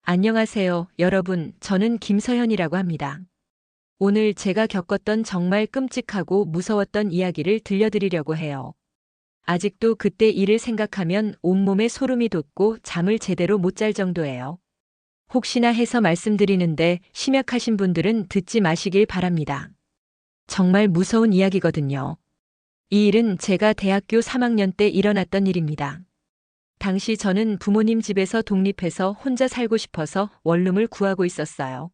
안녕하세요, 여러분. 저는 김서현이라고 합니다. 오늘 제가 겪었던 정말 끔찍하고 무서웠던 이야기를 들려드리려고 해요. 아직도 그때 일을 생각하면 온몸에 소름이 돋고 잠을 제대로 못 잘 정도예요. 혹시나 해서 말씀드리는데 심약하신 분들은 듣지 마시길 바랍니다. 정말 무서운 이야기거든요. 이 일은 제가 대학교 3학년 때 일어났던 일입니다. 당시 저는 부모님 집에서 독립해서 혼자 살고 싶어서 원룸을 구하고 있었어요.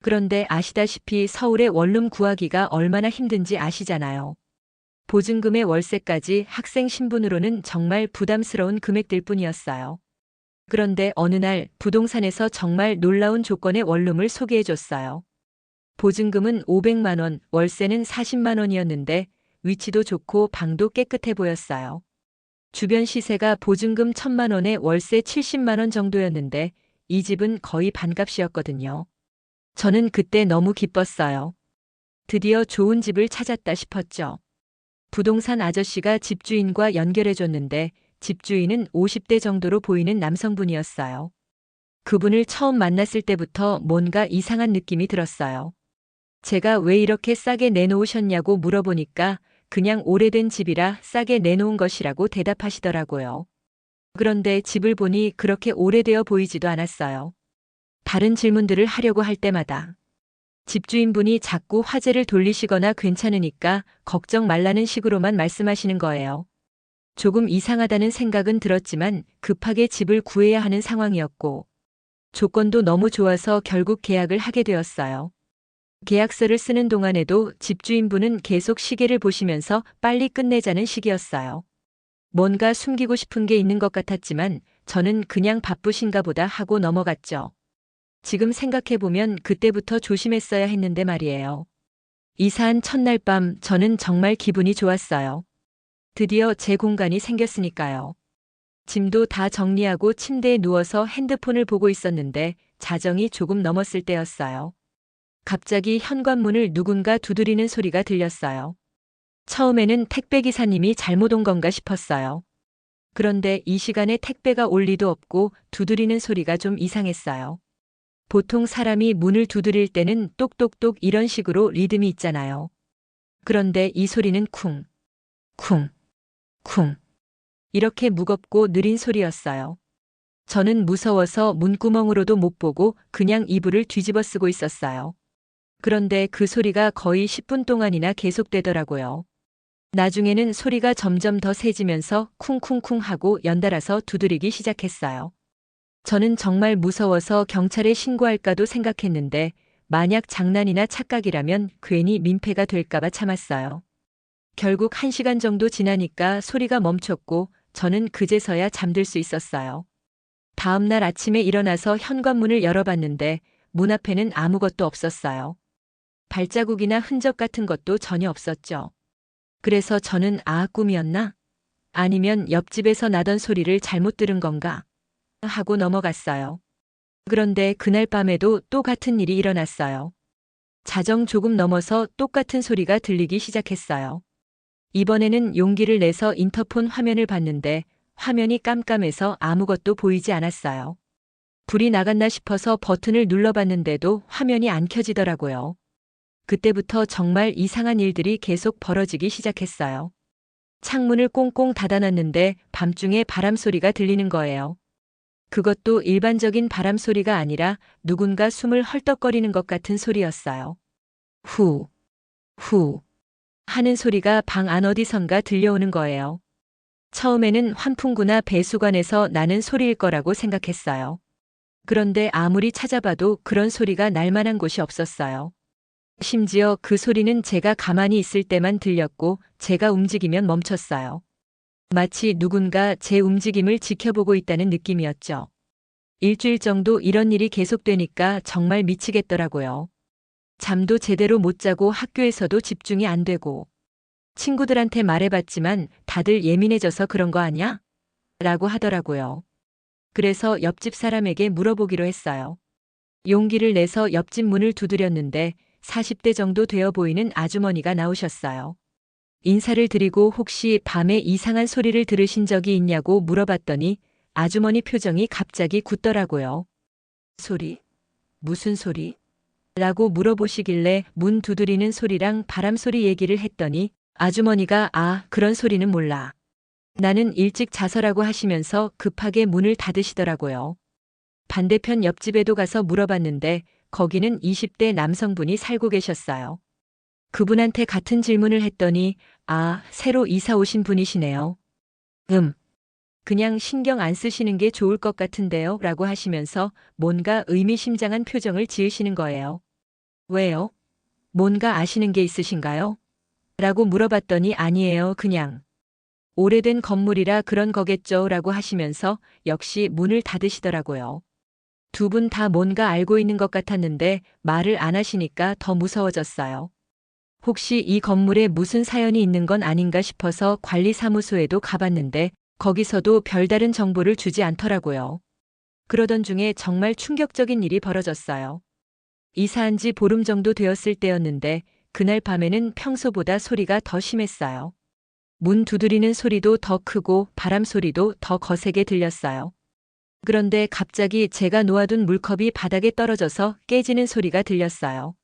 그런데 아시다시피 서울에 원룸 구하기가 얼마나 힘든지 아시잖아요. 보증금의 월세까지 학생 신분으로는 정말 부담스러운 금액들 뿐이었어요. 그런데 어느 날 부동산에서 정말 놀라운 조건의 원룸을 소개해 줬어요. 보증금은 500만 원, 월세는 40만 원이었는데 위치도 좋고 방도 깨끗해 보였어요. 주변 시세가 보증금 1,000만 원에 월세 70만 원 정도였는데 이 집은 거의 반값이었거든요. 저는 그때 너무 기뻤어요. 드디어 좋은 집을 찾았다 싶었죠. 부동산 아저씨가 집주인과 연결해줬는데 집주인은 50대 정도로 보이는 남성분이었어요. 그분을 처음 만났을 때부터 뭔가 이상한 느낌이 들었어요. 제가 왜 이렇게 싸게 내놓으셨냐고 물어보니까 그냥 오래된 집이라 싸게 내놓은 것이라고 대답하시더라고요. 그런데 집을 보니 그렇게 오래되어 보이지도 않았어요. 다른 질문들을 하려고 할 때마다 집주인분이 자꾸 화제를 돌리시거나 괜찮으니까 걱정 말라는 식으로만 말씀하시는 거예요. 조금 이상하다는 생각은 들었지만 급하게 집을 구해야 하는 상황이었고 조건도 너무 좋아서 결국 계약을 하게 되었어요. 계약서를 쓰는 동안에도 집주인분은 계속 시계를 보시면서 빨리 끝내자는 식이었어요. 뭔가 숨기고 싶은 게 있는 것 같았지만 저는 그냥 바쁘신가 보다 하고 넘어갔죠. 지금 생각해보면 그때부터 조심했어야 했는데 말이에요. 이사한 첫날 밤 저는 정말 기분이 좋았어요. 드디어 제 공간이 생겼으니까요. 짐도 다 정리하고 침대에 누워서 핸드폰을 보고 있었는데 자정이 조금 넘었을 때였어요. 갑자기 현관문을 누군가 두드리는 소리가 들렸어요. 처음에는 택배기사님이 잘못 온 건가 싶었어요. 그런데 이 시간에 택배가 올 리도 없고 두드리는 소리가 좀 이상했어요. 보통 사람이 문을 두드릴 때는 똑똑똑 이런 식으로 리듬이 있잖아요. 그런데 이 소리는 쿵, 쿵, 쿵. 이렇게 무겁고 느린 소리였어요. 저는 무서워서 문구멍으로도 못 보고 그냥 이불을 뒤집어 쓰고 있었어요. 그런데 그 소리가 거의 10분 동안이나 계속되더라고요. 나중에는 소리가 점점 더 세지면서 쿵쿵쿵 하고 연달아서 두드리기 시작했어요. 저는 정말 무서워서 경찰에 신고할까도 생각했는데 만약 장난이나 착각이라면 괜히 민폐가 될까봐 참았어요. 결국 1시간 정도 지나니까 소리가 멈췄고 저는 그제서야 잠들 수 있었어요. 다음 날 아침에 일어나서 현관문을 열어봤는데 문 앞에는 아무것도 없었어요. 발자국이나 흔적 같은 것도 전혀 없었죠. 그래서 저는 꿈이었나? 아니면 옆집에서 나던 소리를 잘못 들은 건가? 하고 넘어갔어요. 그런데 그날 밤에도 또 같은 일이 일어났어요. 자정 조금 넘어서 똑같은 소리가 들리기 시작했어요. 이번에는 용기를 내서 인터폰 화면을 봤는데 화면이 깜깜해서 아무것도 보이지 않았어요. 불이 나갔나 싶어서 버튼을 눌러봤는데도 화면이 안 켜지더라고요. 그때부터 정말 이상한 일들이 계속 벌어지기 시작했어요. 창문을 꽁꽁 닫아놨는데 밤중에 바람 소리가 들리는 거예요. 그것도 일반적인 바람 소리가 아니라 누군가 숨을 헐떡거리는 것 같은 소리였어요. 후, 후 하는 소리가 방 안 어디선가 들려오는 거예요. 처음에는 환풍구나 배수관에서 나는 소리일 거라고 생각했어요. 그런데 아무리 찾아봐도 그런 소리가 날 만한 곳이 없었어요. 심지어 그 소리는 제가 가만히 있을 때만 들렸고 제가 움직이면 멈췄어요. 마치 누군가 제 움직임을 지켜보고 있다는 느낌이었죠. 일주일 정도 이런 일이 계속되니까 정말 미치겠더라고요. 잠도 제대로 못 자고 학교에서도 집중이 안 되고 친구들한테 말해봤지만 다들 예민해져서 그런 거 아니야? 라고 하더라고요. 그래서 옆집 사람에게 물어보기로 했어요. 용기를 내서 옆집 문을 두드렸는데 40대 정도 되어 보이는 아주머니가 나오셨어요. 인사를 드리고 혹시 밤에 이상한 소리를 들으신 적이 있냐고 물어봤더니 아주머니 표정이 갑자기 굳더라고요. 소리? 무슨 소리? 라고 물어보시길래 문 두드리는 소리랑 바람 소리 얘기를 했더니 아주머니가 그런 소리는 몰라. 나는 일찍 자서라고 하시면서 급하게 문을 닫으시더라고요. 반대편 옆집에도 가서 물어봤는데 거기는 20대 남성분이 살고 계셨어요. 그분한테 같은 질문을 했더니 새로 이사 오신 분이시네요. 그냥 신경 안 쓰시는 게 좋을 것 같은데요 라고 하시면서 뭔가 의미심장한 표정을 지으시는 거예요. 왜요? 뭔가 아시는 게 있으신가요? 라고 물어봤더니 아니에요, 그냥. 오래된 건물이라 그런 거겠죠 라고 하시면서 역시 문을 닫으시더라고요. 두 분 다 뭔가 알고 있는 것 같았는데 말을 안 하시니까 더 무서워졌어요. 혹시 이 건물에 무슨 사연이 있는 건 아닌가 싶어서 관리사무소에도 가봤는데 거기서도 별다른 정보를 주지 않더라고요. 그러던 중에 정말 충격적인 일이 벌어졌어요. 이사한 지 보름 정도 되었을 때였는데 그날 밤에는 평소보다 소리가 더 심했어요. 문 두드리는 소리도 더 크고 바람 소리도 더 거세게 들렸어요. 그런데 갑자기 제가 놓아둔 물컵이 바닥에 떨어져서 깨지는 소리가 들렸어요.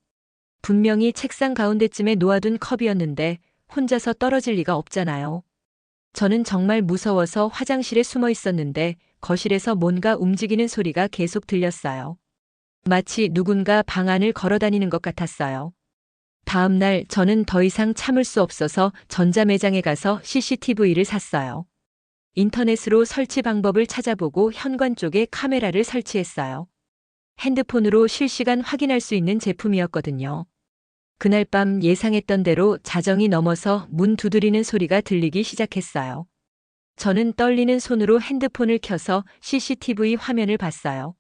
분명히 책상 가운데쯤에 놓아둔 컵이었는데 혼자서 떨어질 리가 없잖아요. 저는 정말 무서워서 화장실에 숨어 있었는데 거실에서 뭔가 움직이는 소리가 계속 들렸어요. 마치 누군가 방 안을 걸어 다니는 것 같았어요. 다음 날 저는 더 이상 참을 수 없어서 전자매장에 가서 CCTV를 샀어요. 인터넷으로 설치 방법을 찾아보고 현관 쪽에 카메라를 설치했어요. 핸드폰으로 실시간 확인할 수 있는 제품이었거든요. 그날 밤 예상했던 대로 자정이 넘어서 문 두드리는 소리가 들리기 시작했어요. 저는 떨리는 손으로 핸드폰을 켜서 CCTV 화면을 봤어요.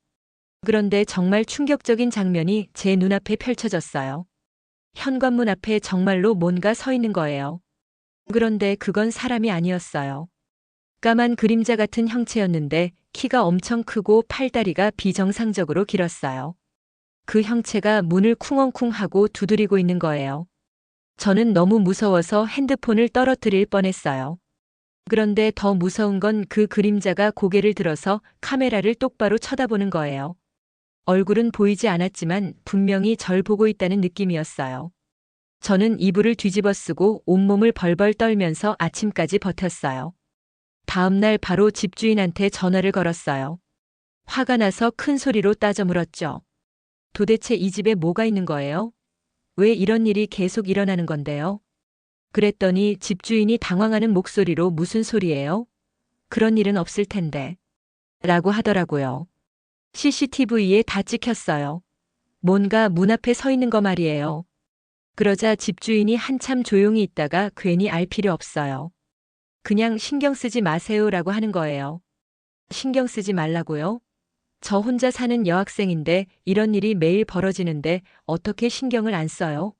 그런데 정말 충격적인 장면이 제 눈앞에 펼쳐졌어요. 현관문 앞에 정말로 뭔가 서 있는 거예요. 그런데 그건 사람이 아니었어요. 까만 그림자 같은 형체였는데 키가 엄청 크고 팔다리가 비정상적으로 길었어요. 그 형체가 문을 쿵엉쿵 하고 두드리고 있는 거예요. 저는 너무 무서워서 핸드폰을 떨어뜨릴 뻔했어요. 그런데 더 무서운 건 그 그림자가 고개를 들어서 카메라를 똑바로 쳐다보는 거예요. 얼굴은 보이지 않았지만 분명히 절 보고 있다는 느낌이었어요. 저는 이불을 뒤집어 쓰고 온몸을 벌벌 떨면서 아침까지 버텼어요. 다음 날 바로 집주인한테 전화를 걸었어요. 화가 나서 큰 소리로 따져 물었죠. 도대체 이 집에 뭐가 있는 거예요? 왜 이런 일이 계속 일어나는 건데요? 그랬더니 집주인이 당황하는 목소리로 무슨 소리예요? 그런 일은 없을 텐데. 라고 하더라고요. CCTV에 다 찍혔어요. 뭔가 문 앞에 서 있는 거 말이에요. 그러자 집주인이 한참 조용히 있다가 괜히 알 필요 없어요. 그냥 신경 쓰지 마세요라고 하는 거예요. 신경 쓰지 말라고요? 저 혼자 사는 여학생인데 이런 일이 매일 벌어지는데 어떻게 신경을 안 써요?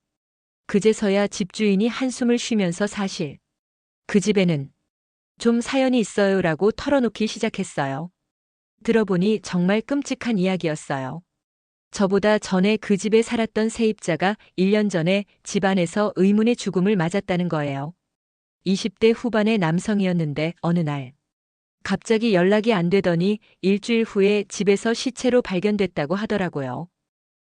그제서야 집주인이 한숨을 쉬면서 사실 그 집에는 좀 사연이 있어요라고 털어놓기 시작했어요. 들어보니 정말 끔찍한 이야기였어요. 저보다 전에 그 집에 살았던 세입자가 1년 전에 집안에서 의문의 죽음을 맞았다는 거예요. 20대 후반의 남성이었는데 어느 날 갑자기 연락이 안 되더니 일주일 후에 집에서 시체로 발견됐다고 하더라고요.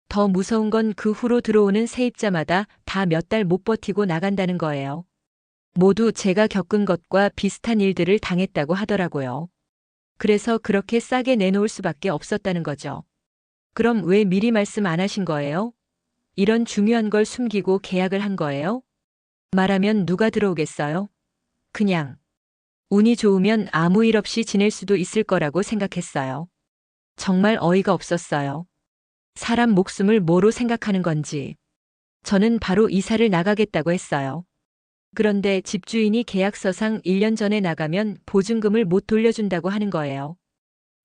더 무서운 건 그 후로 들어오는 세입자마다 다 몇 달 못 버티고 나간다는 거예요. 모두 제가 겪은 것과 비슷한 일들을 당했다고 하더라고요. 그래서 그렇게 싸게 내놓을 수밖에 없었다는 거죠. 그럼 왜 미리 말씀 안 하신 거예요? 이런 중요한 걸 숨기고 계약을 한 거예요? 말하면 누가 들어오겠어요? 그냥 운이 좋으면 아무 일 없이 지낼 수도 있을 거라고 생각했어요. 정말 어이가 없었어요. 사람 목숨을 뭐로 생각하는 건지. 저는 바로 이사를 나가겠다고 했어요. 그런데 집주인이 계약서상 1년 전에 나가면 보증금을 못 돌려준다고 하는 거예요.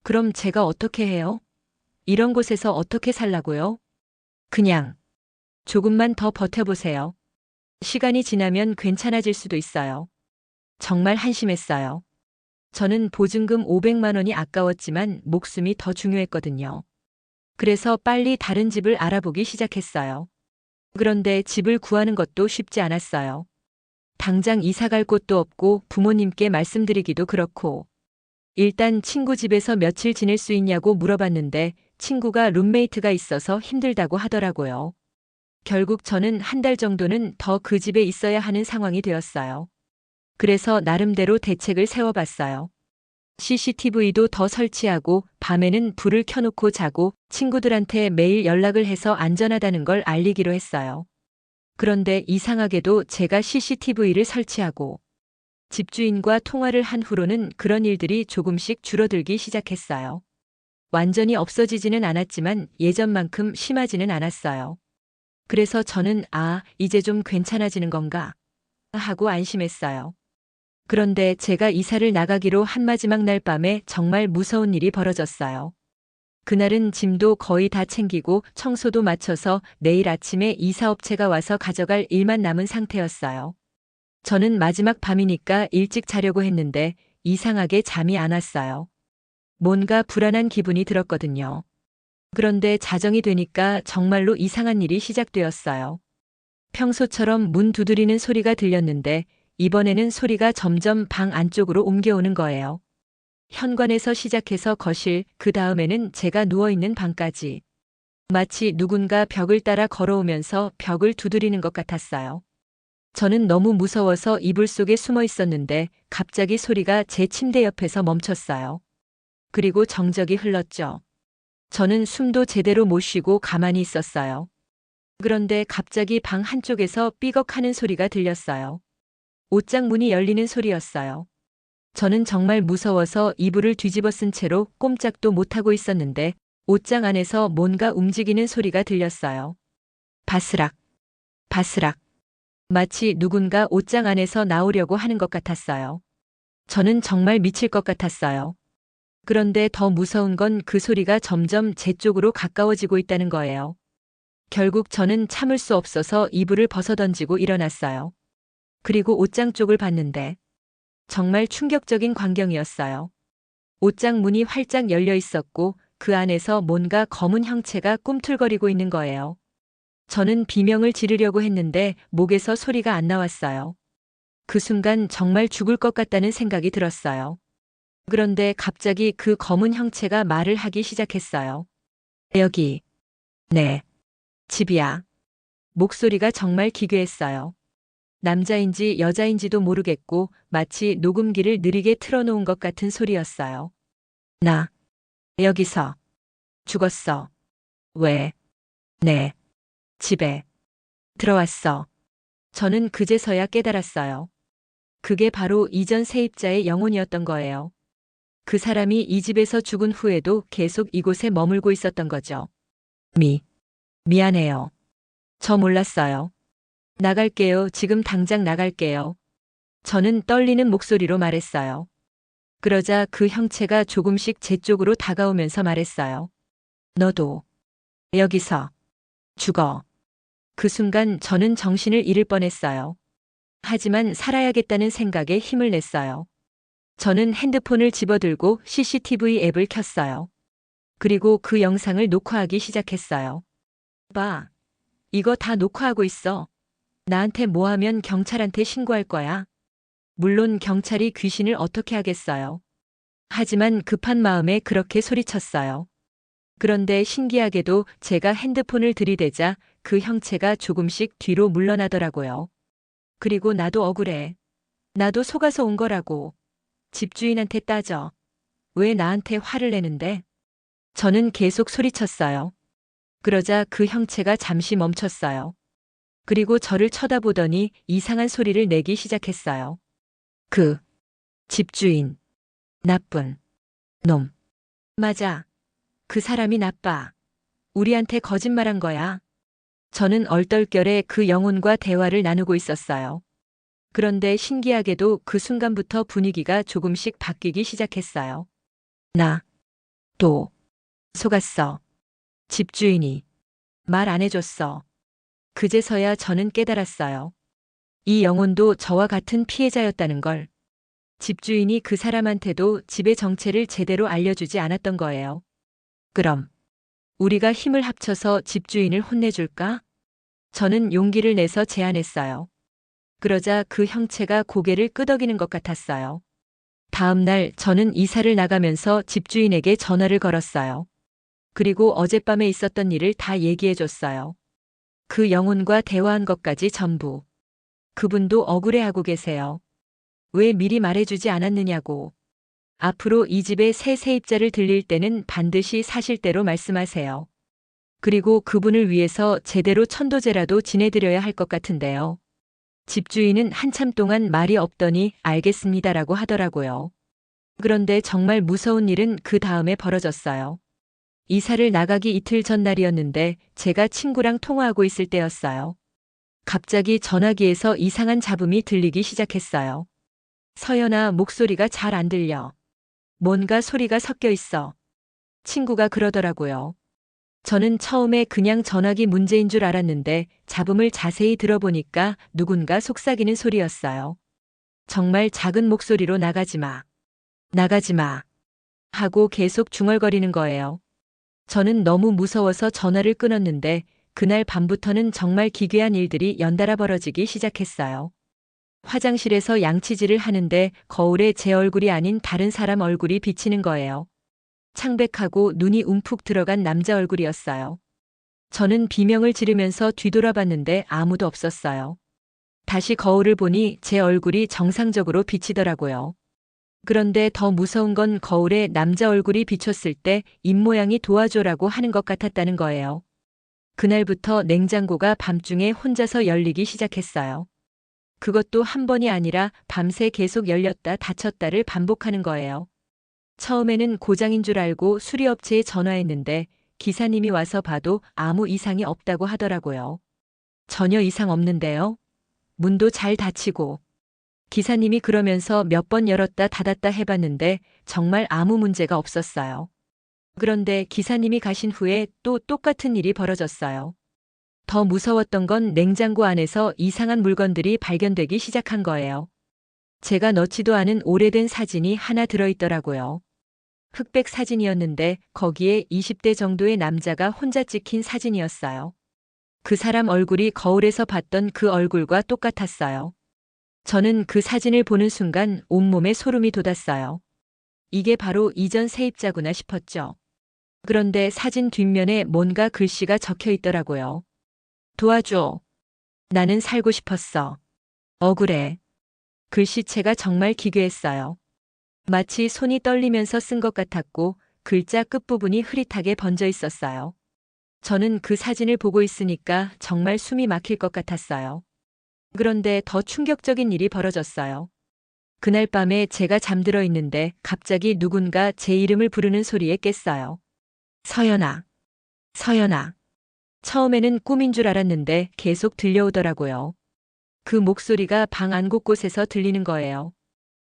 그럼 제가 어떻게 해요? 이런 곳에서 어떻게 살라고요? 그냥 조금만 더 버텨보세요. 시간이 지나면 괜찮아질 수도 있어요. 정말 한심했어요. 저는 보증금 500만 원이 아까웠지만 목숨이 더 중요했거든요. 그래서 빨리 다른 집을 알아보기 시작했어요. 그런데 집을 구하는 것도 쉽지 않았어요. 당장 이사 갈 곳도 없고 부모님께 말씀드리기도 그렇고. 일단 친구 집에서 며칠 지낼 수 있냐고 물어봤는데 친구가 룸메이트가 있어서 힘들다고 하더라고요. 결국 저는 한 달 정도는 더 그 집에 있어야 하는 상황이 되었어요. 그래서 나름대로 대책을 세워봤어요. CCTV도 더 설치하고 밤에는 불을 켜놓고 자고 친구들한테 매일 연락을 해서 안전하다는 걸 알리기로 했어요. 그런데 이상하게도 제가 CCTV를 설치하고 집주인과 통화를 한 후로는 그런 일들이 조금씩 줄어들기 시작했어요. 완전히 없어지지는 않았지만 예전만큼 심하지는 않았어요. 그래서 저는 이제 좀 괜찮아지는 건가 하고 안심했어요. 그런데 제가 이사를 나가기로 한 마지막 날 밤에 정말 무서운 일이 벌어졌어요. 그날은 짐도 거의 다 챙기고 청소도 마쳐서 내일 아침에 이사업체가 와서 가져갈 일만 남은 상태였어요. 저는 마지막 밤이니까 일찍 자려고 했는데 이상하게 잠이 안 왔어요. 뭔가 불안한 기분이 들었거든요. 그런데 자정이 되니까 정말로 이상한 일이 시작되었어요. 평소처럼 문 두드리는 소리가 들렸는데 이번에는 소리가 점점 방 안쪽으로 옮겨오는 거예요. 현관에서 시작해서 거실, 그 다음에는 제가 누워있는 방까지. 마치 누군가 벽을 따라 걸어오면서 벽을 두드리는 것 같았어요. 저는 너무 무서워서 이불 속에 숨어 있었는데 갑자기 소리가 제 침대 옆에서 멈췄어요. 그리고 정적이 흘렀죠. 저는 숨도 제대로 못 쉬고 가만히 있었어요. 그런데 갑자기 방 한쪽에서 삐걱하는 소리가 들렸어요. 옷장 문이 열리는 소리였어요. 저는 정말 무서워서 이불을 뒤집어 쓴 채로 꼼짝도 못하고 있었는데 옷장 안에서 뭔가 움직이는 소리가 들렸어요. 바스락, 바스락. 마치 누군가 옷장 안에서 나오려고 하는 것 같았어요. 저는 정말 미칠 것 같았어요. 그런데 더 무서운 건 그 소리가 점점 제 쪽으로 가까워지고 있다는 거예요. 결국 저는 참을 수 없어서 이불을 벗어던지고 일어났어요. 그리고 옷장 쪽을 봤는데 정말 충격적인 광경이었어요. 옷장 문이 활짝 열려 있었고 그 안에서 뭔가 검은 형체가 꿈틀거리고 있는 거예요. 저는 비명을 지르려고 했는데 목에서 소리가 안 나왔어요. 그 순간 정말 죽을 것 같다는 생각이 들었어요. 그런데 갑자기 그 검은 형체가 말을 하기 시작했어요. 여기, 네, 집이야. 목소리가 정말 기괴했어요. 남자인지 여자인지도 모르겠고 마치 녹음기를 느리게 틀어놓은 것 같은 소리였어요. 나, 여기서, 죽었어. 왜, 네, 집에, 들어왔어. 저는 그제서야 깨달았어요. 그게 바로 이전 세입자의 영혼이었던 거예요. 그 사람이 이 집에서 죽은 후에도 계속 이곳에 머물고 있었던 거죠. 미안해요. 저 몰랐어요. 나갈게요. 지금 당장 나갈게요. 저는 떨리는 목소리로 말했어요. 그러자 그 형체가 조금씩 제 쪽으로 다가오면서 말했어요. 너도 여기서 죽어. 그 순간 저는 정신을 잃을 뻔했어요. 하지만 살아야겠다는 생각에 힘을 냈어요. 저는 핸드폰을 집어들고 CCTV 앱을 켰어요. 그리고 그 영상을 녹화하기 시작했어요. 봐. 이거 다 녹화하고 있어. 나한테 뭐 하면 경찰한테 신고할 거야. 물론 경찰이 귀신을 어떻게 하겠어요. 하지만 급한 마음에 그렇게 소리쳤어요. 그런데 신기하게도 제가 핸드폰을 들이대자 그 형체가 조금씩 뒤로 물러나더라고요. 그리고 나도 억울해. 나도 속아서 온 거라고. 집주인한테 따져. 왜 나한테 화를 내는데? 저는 계속 소리쳤어요. 그러자 그 형체가 잠시 멈췄어요. 그리고 저를 쳐다보더니 이상한 소리를 내기 시작했어요. 그 집주인. 나쁜 놈. 맞아. 그 사람이 나빠. 우리한테 거짓말한 거야. 저는 얼떨결에 그 영혼과 대화를 나누고 있었어요. 그런데 신기하게도 그 순간부터 분위기가 조금씩 바뀌기 시작했어요. 나 또 속았어. 집주인이 말 안 해줬어. 그제서야 저는 깨달았어요. 이 영혼도 저와 같은 피해자였다는 걸. 집주인이 그 사람한테도 집의 정체를 제대로 알려주지 않았던 거예요. 그럼 우리가 힘을 합쳐서 집주인을 혼내줄까? 저는 용기를 내서 제안했어요. 그러자 그 형체가 고개를 끄덕이는 것 같았어요. 다음 날 저는 이사를 나가면서 집주인에게 전화를 걸었어요. 그리고 어젯밤에 있었던 일을 다 얘기해 줬어요. 그 영혼과 대화한 것까지 전부. 그분도 억울해하고 계세요. 왜 미리 말해주지 않았느냐고. 앞으로 이 집에 새 세입자를 들릴 때는 반드시 사실대로 말씀하세요. 그리고 그분을 위해서 제대로 천도제라도 지내드려야 할 것 같은데요. 집주인은 한참 동안 말이 없더니 알겠습니다라고 하더라고요. 그런데 정말 무서운 일은 그 다음에 벌어졌어요. 이사를 나가기 이틀 전날이었는데 제가 친구랑 통화하고 있을 때였어요. 갑자기 전화기에서 이상한 잡음이 들리기 시작했어요. 서연아, 목소리가 잘 안 들려. 뭔가 소리가 섞여 있어. 친구가 그러더라고요. 저는 처음에 그냥 전화기 문제인 줄 알았는데 잡음을 자세히 들어보니까 누군가 속삭이는 소리였어요. 정말 작은 목소리로 나가지 마. 나가지 마. 하고 계속 중얼거리는 거예요. 저는 너무 무서워서 전화를 끊었는데 그날 밤부터는 정말 기괴한 일들이 연달아 벌어지기 시작했어요. 화장실에서 양치질을 하는데 거울에 제 얼굴이 아닌 다른 사람 얼굴이 비치는 거예요. 창백하고 눈이 움푹 들어간 남자 얼굴이었어요. 저는 비명을 지르면서 뒤돌아봤는데 아무도 없었어요. 다시 거울을 보니 제 얼굴이 정상적으로 비치더라고요. 그런데 더 무서운 건 거울에 남자 얼굴이 비쳤을 때 입모양이 도와줘라고 하는 것 같았다는 거예요. 그날부터 냉장고가 밤중에 혼자서 열리기 시작했어요. 그것도 한 번이 아니라 밤새 계속 열렸다 닫혔다를 반복하는 거예요. 처음에는 고장인 줄 알고 수리업체에 전화했는데 기사님이 와서 봐도 아무 이상이 없다고 하더라고요. 전혀 이상 없는데요. 문도 잘 닫히고. 기사님이 그러면서 몇 번 열었다 닫았다 해봤는데 정말 아무 문제가 없었어요. 그런데 기사님이 가신 후에 또 똑같은 일이 벌어졌어요. 더 무서웠던 건 냉장고 안에서 이상한 물건들이 발견되기 시작한 거예요. 제가 넣지도 않은 오래된 사진이 하나 들어있더라고요. 흑백 사진이었는데 거기에 20대 정도의 남자가 혼자 찍힌 사진이었어요. 그 사람 얼굴이 거울에서 봤던 그 얼굴과 똑같았어요. 저는 그 사진을 보는 순간 온몸에 소름이 돋았어요. 이게 바로 이전 세입자구나 싶었죠. 그런데 사진 뒷면에 뭔가 글씨가 적혀 있더라고요. 도와줘. 나는 살고 싶었어. 억울해. 글씨체가 정말 기괴했어요. 마치 손이 떨리면서 쓴 것 같았고 글자 끝부분이 흐릿하게 번져 있었어요. 저는 그 사진을 보고 있으니까 정말 숨이 막힐 것 같았어요. 그런데 더 충격적인 일이 벌어졌어요. 그날 밤에 제가 잠들어 있는데 갑자기 누군가 제 이름을 부르는 소리에 깼어요. 서연아. 서연아. 처음에는 꿈인 줄 알았는데 계속 들려오더라고요. 그 목소리가 방 안 곳곳에서 들리는 거예요.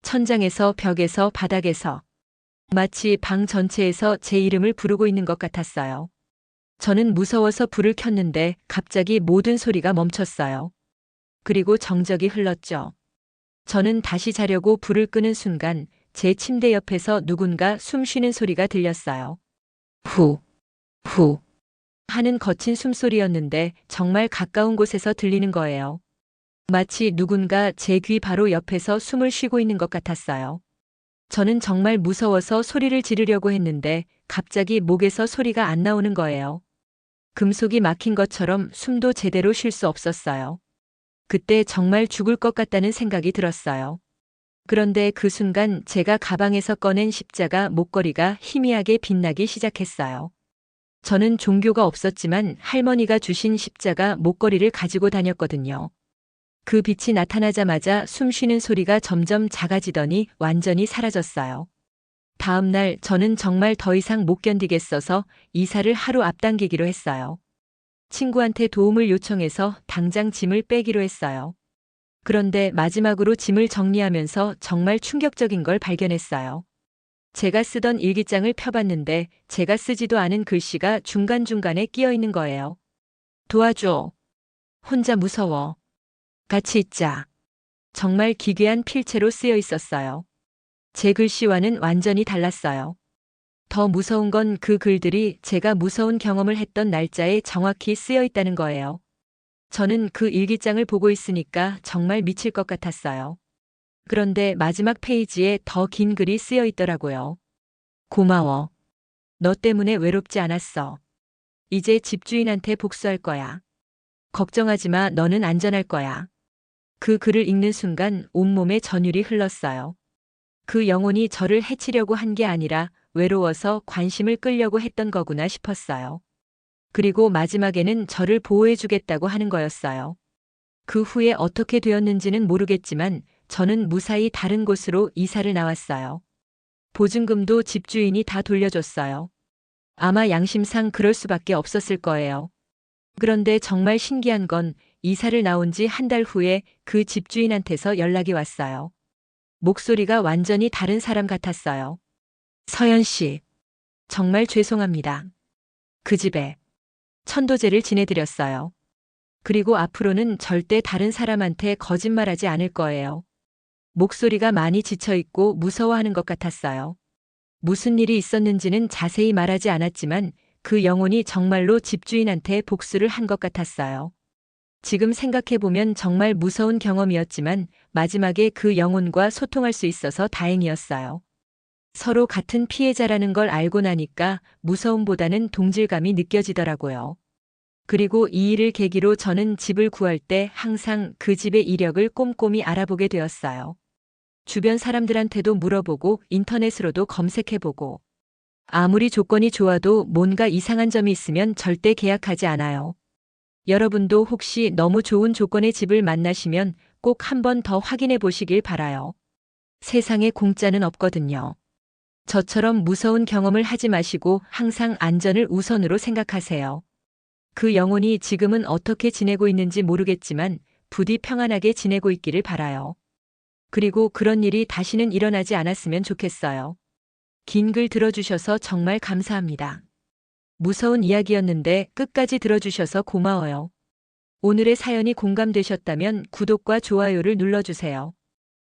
천장에서, 벽에서, 바닥에서. 마치 방 전체에서 제 이름을 부르고 있는 것 같았어요. 저는 무서워서 불을 켰는데 갑자기 모든 소리가 멈췄어요. 그리고 정적이 흘렀죠. 저는 다시 자려고 불을 끄는 순간 제 침대 옆에서 누군가 숨 쉬는 소리가 들렸어요. 후, 후 하는 거친 숨소리였는데 정말 가까운 곳에서 들리는 거예요. 마치 누군가 제 귀 바로 옆에서 숨을 쉬고 있는 것 같았어요. 저는 정말 무서워서 소리를 지르려고 했는데 갑자기 목에서 소리가 안 나오는 거예요. 금속이 막힌 것처럼 숨도 제대로 쉴 수 없었어요. 그때 정말 죽을 것 같다는 생각이 들었어요. 그런데 그 순간 제가 가방에서 꺼낸 십자가 목걸이가 희미하게 빛나기 시작했어요. 저는 종교가 없었지만 할머니가 주신 십자가 목걸이를 가지고 다녔거든요. 그 빛이 나타나자마자 숨 쉬는 소리가 점점 작아지더니 완전히 사라졌어요. 다음 날 저는 정말 더 이상 못 견디겠어서 이사를 하루 앞당기기로 했어요. 친구한테 도움을 요청해서 당장 짐을 빼기로 했어요. 그런데 마지막으로 짐을 정리하면서 정말 충격적인 걸 발견했어요. 제가 쓰던 일기장을 펴봤는데 제가 쓰지도 않은 글씨가 중간중간에 끼어 있는 거예요. 도와줘. 혼자 무서워. 같이 있자. 정말 기괴한 필체로 쓰여 있었어요. 제 글씨와는 완전히 달랐어요. 더 무서운 건 그 글들이 제가 무서운 경험을 했던 날짜에 정확히 쓰여 있다는 거예요. 저는 그 일기장을 보고 있으니까 정말 미칠 것 같았어요. 그런데 마지막 페이지에 더 긴 글이 쓰여 있더라고요. 고마워. 너 때문에 외롭지 않았어. 이제 집주인한테 복수할 거야. 걱정하지 마, 너는 안전할 거야. 그 글을 읽는 순간 온몸에 전율이 흘렀어요. 그 영혼이 저를 해치려고 한 게 아니라 외로워서 관심을 끌려고 했던 거구나 싶었어요. 그리고 마지막에는 저를 보호해주겠다고 하는 거였어요. 그 후에 어떻게 되었는지는 모르겠지만 저는 무사히 다른 곳으로 이사를 나왔어요. 보증금도 집주인이 다 돌려줬어요. 아마 양심상 그럴 수밖에 없었을 거예요. 그런데 정말 신기한 건 이사를 나온 지 한 달 후에 그 집주인한테서 연락이 왔어요. 목소리가 완전히 다른 사람 같았어요. 서연 씨, 정말 죄송합니다. 그 집에 천도제를 지내드렸어요. 그리고 앞으로는 절대 다른 사람한테 거짓말하지 않을 거예요. 목소리가 많이 지쳐있고 무서워하는 것 같았어요. 무슨 일이 있었는지는 자세히 말하지 않았지만 그 영혼이 정말로 집주인한테 복수를 한 것 같았어요. 지금 생각해보면 정말 무서운 경험이었지만 마지막에 그 영혼과 소통할 수 있어서 다행이었어요. 서로 같은 피해자라는 걸 알고 나니까 무서움보다는 동질감이 느껴지더라고요. 그리고 이 일을 계기로 저는 집을 구할 때 항상 그 집의 이력을 꼼꼼히 알아보게 되었어요. 주변 사람들한테도 물어보고 인터넷으로도 검색해보고 아무리 조건이 좋아도 뭔가 이상한 점이 있으면 절대 계약하지 않아요. 여러분도 혹시 너무 좋은 조건의 집을 만나시면 꼭 한 번 더 확인해 보시길 바라요. 세상에 공짜는 없거든요. 저처럼 무서운 경험을 하지 마시고 항상 안전을 우선으로 생각하세요. 그 영혼이 지금은 어떻게 지내고 있는지 모르겠지만 부디 평안하게 지내고 있기를 바라요. 그리고 그런 일이 다시는 일어나지 않았으면 좋겠어요. 긴 글 들어주셔서 정말 감사합니다. 무서운 이야기였는데 끝까지 들어주셔서 고마워요. 오늘의 사연이 공감되셨다면 구독과 좋아요를 눌러주세요.